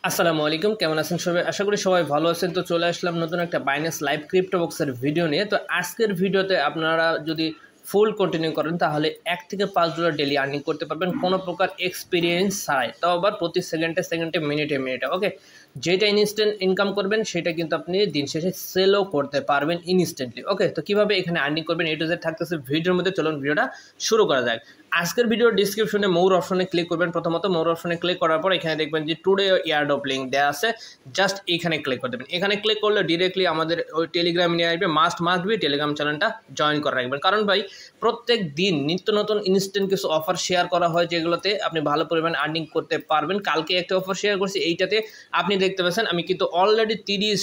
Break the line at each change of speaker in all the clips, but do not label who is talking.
আসসালামু আলাইকুম, কেমন আছেন সবাই? আশা করি সবাই ভালো আছেন। তো চলে আসলাম নতুন একটা বাইন্যান্স লাইভ ক্রিপ্টো বক্সের ভিডিও নিয়ে। তো আজকের ভিডিওতে আপনারা যদি ফুল কন্টিনিউ করেন তাহলে $1 থেকে $5 ডেলি আর্নিং করতে পারবেন কোনো প্রকার এক্সপিরিয়েন্স ছাড়াই, তাও আবার প্রতি সেকেন্ডে সেকেন্ডে মিনিটে মিনিটে। ওকে, যেটা ইনস্ট্যান্ট ইনকাম করবেন সেটা কিন্তু আপনি দিন শেষে সেলও করতে পারবেন ইনস্ট্যান্টলি। ওকে, তো কীভাবে এখানে আর্নিং করবেন এ টু জেড থাকতেছে ভিডিওর মধ্যে। চলুন ভিডিওটা শুরু করা যাক। আজকের ভিডিওর ডিসক্রিপশনে মোর অপশনে ক্লিক করবেন। প্রথমত মোর অপশনে ক্লিক করার পর এখানে দেখবেন যে টুডে এয়ারড্রপ লিঙ্ক দেওয়া আছে, জাস্ট এইখানে ক্লিক করে দেবেন। এখানে ক্লিক করলে ডিরেক্টলি আমাদের ওই টেলিগ্রাম নিয়ে আসবে। মাস্ট বি টেলিগ্রাম চ্যানেলটা জয়েন করে রাখবেন, কারণ ভাই প্রত্যেক দিন নিত্য নতুন ইনস্ট্যান্ট কিছু অফার শেয়ার করা হয় যেগুলোতে আপনি ভালো পরিমাণ আর্নিং করতে পারবেন। কালকে একটা অফার শেয়ার করছি, এইটাতে আপনি দেখতে পাচ্ছেন আমি কিন্তু অলরেডি $30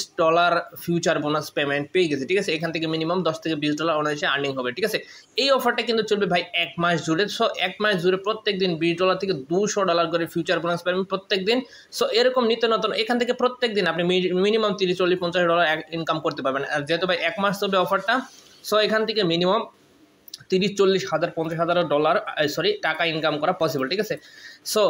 ফিউচার বোনাস পেমেন্ট পেয়ে গেছি। ঠিক আছে, এখান থেকে মিনিমাম $10 থেকে $20 অনায়াসে আর্নিং হবে। ঠিক আছে, এই অফারটা কিন্তু চলবে ভাই 1 মাস জুড়ে। সো 1 মাস জুড়ে প্রত্যেক দিন $20 থেকে $200 করে ফিউচার বোনাস পাবেন প্রত্যেক দিন। সো এরকম নিত্য নতুন এখান থেকে প্রত্যেক দিন আপনি মিনিমাম $30, 40, 50 ইনকাম করতে পারবেন। আর যেহেতু ভাই 1 মাস চলবে অফারটা, সো এখান থেকে মিনিমাম 30, 40, 50,000 টাকা ইনকাম করা পসিবল। ঠিক আছে, সো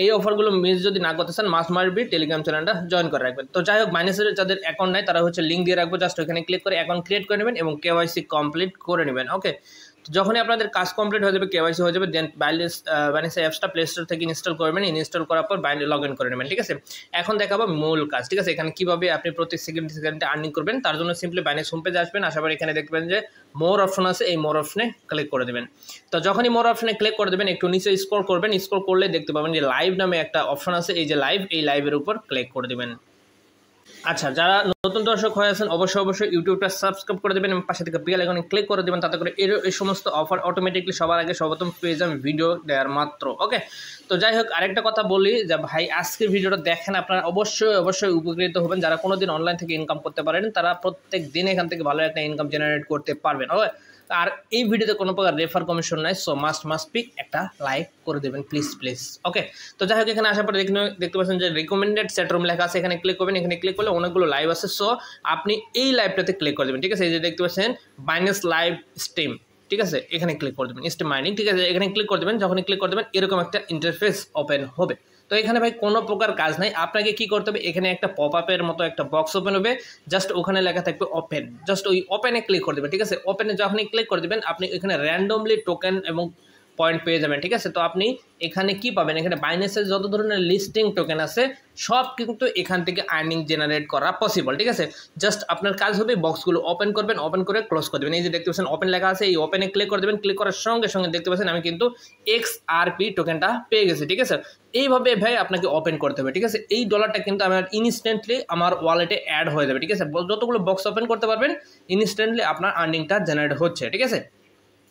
এই অফারগুলো মিস যদি না করতে চান মাস্ট টেলিগ্রাম চ্যানেলটা জয়েন করে রাখবেন। তো যাই হোক, বাইন্যান্সের যাদের অ্যাকাউন্ট নাই তারা হচ্ছে লিঙ্ক দিয়ে রাখবো, জাস্ট ওখানে ক্লিক করে অ্যাকাউন্ট ক্রিয়েট করে নেবেন এবং কেওয়াইসি কমপ্লিট করে নেবেন। ওকে, যখনই আপনাদের কাজ কমপ্লিট হয়ে যাবে, কেওয়াইসি হয়ে যাবে, দেন বাইন্যান্স অ্যাপসটা প্লে স্টোর থেকে ইনস্টল করবেন। ইনস্টল করার পর লগ ইন করে নেবেন। ঠিক আছে, এখন দেখাবো মূল কাজ। ঠিক আছে, এখানে কীভাবে আপনি প্রতি সেকেন্ডে আর্নিং করবেন তার জন্য সিম্পলি বাইন্যান্স হোম পেজে আসবেন। আসার পর এখানে দেখবেন যে মোর অপশন আছে, এই মোর অপশনে ক্লিক করে দেবেন। তো যখনই মোর অপশনে ক্লিক করে দেবেন একটু নিচে স্ক্রল করবেন। স্ক্রল করলে দেখতে পাবেন যে লাইভ নামে একটা অপশন আছে, এই যে লাইভ, এই লাইভের উপর ক্লিক করে দেবেন। আচ্ছা, যারা নতুন দর্শক হয়ে আছেন অবশ্যই ইউটিউবটা সাবস্ক্রাইব করে দেবেন এবং পাশে থেকে বেল আইকনে ক্লিক করে দেবেন, তাতে করে এই সমস্ত অফার অটোমেটিকলি সবার আগে সর্বপ্রথম পেয়ে যাবেন ভিডিও দেওয়ার মাত্র। ওকে, তো যাই হোক, আরেকটা কথা বলি যে ভাই আজকের ভিডিওটা দেখেন আপনারা অবশ্যই উপকৃত হবেন। যারা কোনোদিন অনলাইন থেকে ইনকাম করতে পারেন তারা প্রত্যেক দিন এখান থেকে ভালো একটা ইনকাম জেনারেট করতে পারবেন। ওকে, আর এই ভিডিওতে কোনো প্রকার রেফার কমিশন নাই, সো মাস্ট পিক একটা লাইক করে দেবেন প্লিজ। ওকে, তো যাই হোক, এখানে আসার পরে দেখতে পাচ্ছেন যে রিকমেন্ডেড সেট রুম লেখা আছে, এখানে ক্লিক করবেন। এখানে ক্লিক করলে অনেকগুলো লাইভ আছে, সো আপনি এই লাইভটাতে ক্লিক করে দেবেন। ঠিক আছে, এই যে দেখতে পাচ্ছেন বাইন্যান্স লাইভ স্ট্রিম। ঠিক আছে, এখানে ক্লিক করে দেবেন স্ট্রিম মাইনিং। ঠিক আছে, এখানে ক্লিক করে দেবেন। যখনই ক্লিক করে দেবেন এরকম একটা ইন্টারফেস ওপেন হবে। তো এখানে ভাই কোনো প্রকার কাজ নাই, আপনাকে কি করতে হবে, এখানে একটা পপ আপের মতো একটা বক্স ওপেন হবে, জাস্ট ওখানে লেখা থাকবে ওপেন, জাস্ট ওই ওপেনে ক্লিক করে দেবেন। ঠিক আছে, ওপেনে যখনই ক্লিক করে দেবেন আপনি এখানে র্যান্ডমলি টোকেন এবং পয়েন্ট পেয়ে যাবেন। ঠিক আছে, তো আপনি এখানে কি পাবেন, এখানে বাইন্যান্সের যত ধরনের লিস্টিং টোকেন আছে সব কিন্তু এখান থেকে আর্নিং জেনারেট করা পসিবল। ঠিক আছে, জাস্ট আপনার কাজ হবে বক্সগুলো ওপেন করবেন, ওপেন করে ক্লোজ করে দেবেন। এই যে দেখতে পাচ্ছেন ওপেন লেখা আছে, এই ওপেনে ক্লিক করে দেবেন। ক্লিক করার সঙ্গে সঙ্গে দেখতে পাচ্ছেন আমি কিন্তু XRP টোকেনটা পেয়ে গেছি। ঠিক আছে, এইভাবে ভাই আপনাকে ওপেন করতে হবে। ঠিক আছে, এই ডলারটা কিন্তু আমার ইনস্ট্যান্টলি আমার ওয়ালেটে অ্যাড হয়ে যাবে। ঠিক আছে, যতগুলো বক্স ওপেন করতে পারবেন ইনস্ট্যান্টলি আপনার আর্নিংটা জেনারেট হচ্ছে। ঠিক আছে,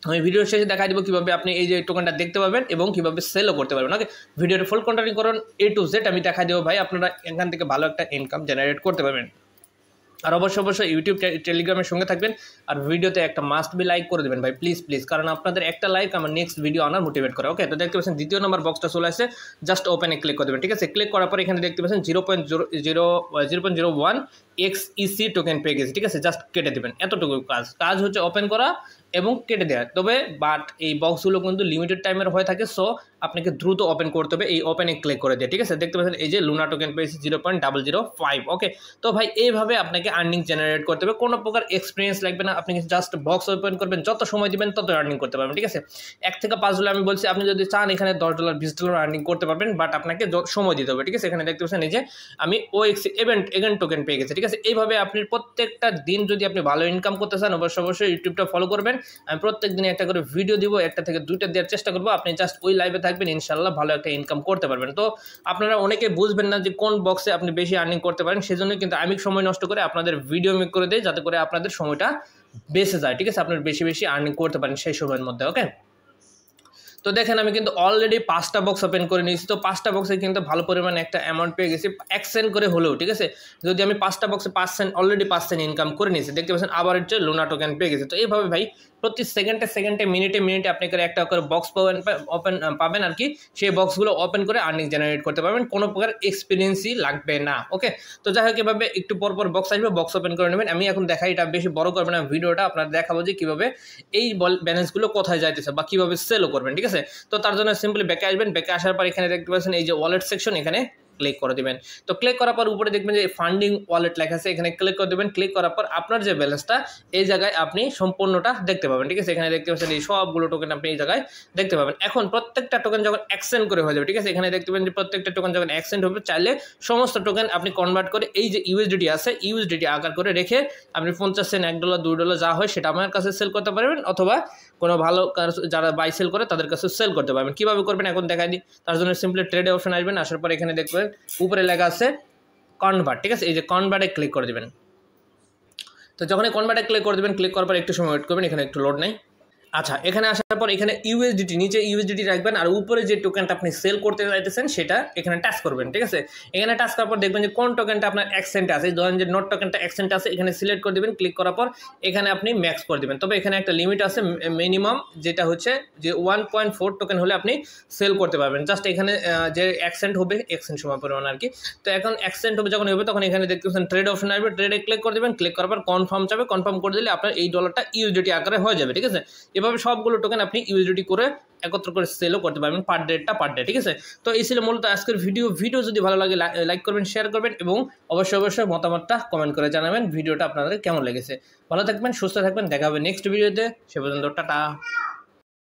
আমি ভিডিওর শেষে দেখাই দেবো কীভাবে আপনি এই যে টোকেনটা দেখতে পাবেন এবং কীভাবে সেলও করতে পারবেন। ওকে, ভিডিওর ফুল কন্টিনিউ করুন A to Z, আমি দেখাই দেবো ভাই আপনারা এখান থেকে ভালো একটা ইনকাম জেনারেট করতে পারবেন। আর অবশ্যই ইউটিউব টেলিগ্রামের সঙ্গে থাকবেন। আর ভিডিওতে একটা মাস্ট বি লাইক করে দেবেন ভাই প্লিজ, কারণ আপনাদের একটা লাইক আমার নেক্সট ভিডিও আনার মোটিভেট করে। ওকে, তো দেখতে পাচ্ছেন দ্বিতীয় নম্বর বক্সটা চলে আসছে, জাস্ট ওপেনে ক্লিক করে দেবেন। ঠিক আছে, ক্লিক করার পর এখানে দেখতে পাচ্ছেন 0.01 XEC টোকেন পেয়ে গেছে। ঠিক আছে, জাস্ট কেটে দেবেন, এতটুকু কাজ হচ্ছে ওপেন করা এবং কেটে দেওয়া। তবে বাট এই বক্সগুলো কিন্তু লিমিটেড টাইমের হয়ে থাকে, সো আপনাকে দ্রুত ওপেন করতে হবে, এই ওপেনে ক্লিক করে দিয়ে। ঠিক আছে, দেখতে পাচ্ছেন এই যে লুনা টোকেন পেয়েছি 0.005। ওকে, তো ভাই এইভাবে আপনাকে আর্নিং জেনারেট করতে হবে, কোনো প্রকার এক্সপিরিয়েন্স লাগবে না, আপনি জাস্ট বক্স ওপেন করবেন, যত সময় দিবেন তত আর্নিং করতে পারবেন। ঠিক আছে, $1 থেকে $5 আমি বলছি, আপনি যদি চান এখানে $10, $20 আর্নিং করতে পারবেন, বাট আপনাকে সময় দিতে হবে। ঠিক আছে, এখানে দেখতে পাচ্ছেন এই যে আমি OX এগেন টোকেন পেয়ে গেছি। ঠিক আছে, এইভাবে আপনি প্রত্যেকটা দিন যদি আপনি ভালো ইনকাম করতে চান অবশ্যই ইউটিউবটা ফলো করবেন। আমি প্রত্যেক দিনে একটা করে ভিডিও দিব, 1টা থেকে 2টা দেওয়ার চেষ্টা করবো। আপনি জাস্ট ওই লাইভে থাকবেন, ইনশাল্লাহ ভালো একটা ইনকাম করতে পারবেন। তো আপনারা অনেকে বুঝবেন না যে কোন বক্সে আপনি বেশি আর্নিং করতে পারেন, সেজন্য কিন্তু আমি সময় নষ্ট করে আপনাদের ভিডিও মেক করে দিই, যাতে করে আপনাদের সময়টা বেঁচে যায়। ঠিক আছে, আপনার বেশি আর্নিং করতে পারেন সেই সময়ের মধ্যে। ওকে, তো দেখেন আমি কিন্তু অলরেডি 5টা বক্স ওপেন করে নিয়েছি। তো 5টা বক্সে কিন্তু ভালো পরিমাণে একটা অ্যামাউন্ট পেয়ে গেছি, 1 সেন্ট করে হলেও। ঠিক আছে, যদি আমি 5টা বক্সে 5 সেন্ট অলরেডি 5 সেন্ট ইনকাম করে নিয়েছি, দেখতে পাচ্ছেন আবার হচ্ছে লুনা টোকেন পেয়ে গেছে। তো এইভাবে ভাই প্রতি সেকেন্ডে মিনিটে আপনি করে একটা করে বক্স পাবেন আর কি, সেই বক্সগুলো ওপেন করে আর্নিং জেনারেট করতে পারবেন, কোনো প্রকার এক্সপিরিয়েন্সই লাগবে না। ওকে, তো যাই হোক, এভাবে একটু পর বক্স আসবে, বক্স ওপেন করে নেবেন। আমি এখন দেখাই, এটা বেশি বড় করবেন না ভিডিওটা, আপনার দেখাবো যে কীভাবে এই ব্যালেন্সগুলো কোথায় যাইতেছে বা কীভাবে সেলও করবেন। ঠিক আছে, তো তার জন্য সিম্পলি ব্যাকে আসবেন। ব্যাকে আসার পর এখানে দেখতে পাচ্ছেন এই যে ওয়ালেট সেকশন, এখানে ক্লিক করে দেবেন। তো ক্লিক করার পর উপরে দেখবেন যে ফান্ডিং ওয়ালেট লেখা আছে, এখানে ক্লিক করে দেবেন। ক্লিক করার পর আপনার যে ব্যালেন্সটা এই জায়গায় আপনি সম্পূর্ণটা দেখতে পাবেন, ঠিক আছে। এখানে দেখতে পাচ্ছেন এই সবগুলো টোকেন আপনি এই জায়গায় দেখতে পাবেন। এখন প্রত্যেকটা টোকেন যখন এক্সচেঞ্জ করে হয়ে যাবে, ঠিক আছে, এখানে দেখতে পাবেন যে প্রত্যেকটা টোকেন যখন এক্সচেঞ্জ হবে, চাইলে সমস্ত টোকেন আপনি কনভার্ট করে এই যে ইউএসডিটি আছে ইউএসডিটি আকার করে রেখে আপনি 50 সেন্ট, $1, $2 যা হয় সেটা আমার কাছে সেল করতে পারবেন, অথবা কোনো ভালো যারা বাই সেল করে তাদের কাছে সেল করতে পারবেন। কীভাবে করবেন এখন দেখাই দিই। তার জন্য সিম্পলি ট্রেডে অপশন আসবেন, আসার পর এখানে দেখবেন উপরে লেখা আছে কনভার্ট, ঠিক আছে। এই যে কনভার্টে ক্লিক করে দেবেন। তো যখন কনভার্টে ক্লিক করে দেবেন, ক্লিক করার পর একটু সময় ওয়েট করবেন, এখানে একটু লোড নেই। আচ্ছা, এখানে আসার পর এখানে ইউএসডিটি, নিচে ইউএসডিটি রাখবেন আর উপরে যে টোকেনটা আপনি সেল করতে চাইতেছেন সেটা এখানে টাচ করবেন, ঠিক আছে। এখানে টাচ করার পর দেখবেন যে কোন টোকেনটা আপনার এক্সচেঞ্জে আছে, ধরেন যে নোট টোকেনটা এক্সচেঞ্জে আছে, এখানে সিলেক্ট করে দেবেন। ক্লিক করার পর এখানে আপনি ম্যাক্স করে দেবেন। তবে এখানে একটা লিমিট আছে মিনিমাম, যেটা হচ্ছে যে 1.4 টোকেন হলে আপনি সেল করতে পারবেন। জাস্ট এখানে যে এক্সচেঞ্জ হবে, এক্সচেঞ্জ সময় পরিমাণ আর কি। তো এখন এক্সচেঞ্জ হবে যখন হবে তখন এখানে দেখতে পাচ্ছেন ট্রেড অপশন আসবে, ট্রেডে ক্লিক করে দেবেন। ক্লিক করার পর কনফার্ম যাবে, কনফার্ম করে দিলে আপনার এই ডলারটা ইউএসডিটি আকারে হয়ে যাবে, ঠিক আছে। এভাবে সবগুলো টোকেন আপনি ইউএসডিটি করে একত্র করে সেলও করতে পারবেন পার ডে, ঠিক আছে। তো এই ছিল মূলত আজকের ভিডিও যদি ভালো লাগে লাইক করবেন, শেয়ার করবেন এবং অবশ্যই মতামতটা কমেন্ট করে জানাবেন ভিডিওটা আপনাদের কেমন লেগেছে। ভালো থাকবেন, সুস্থ থাকবেন, দেখা হবে নেক্সট ভিডিওতে। সে পর্যন্ত টাটা।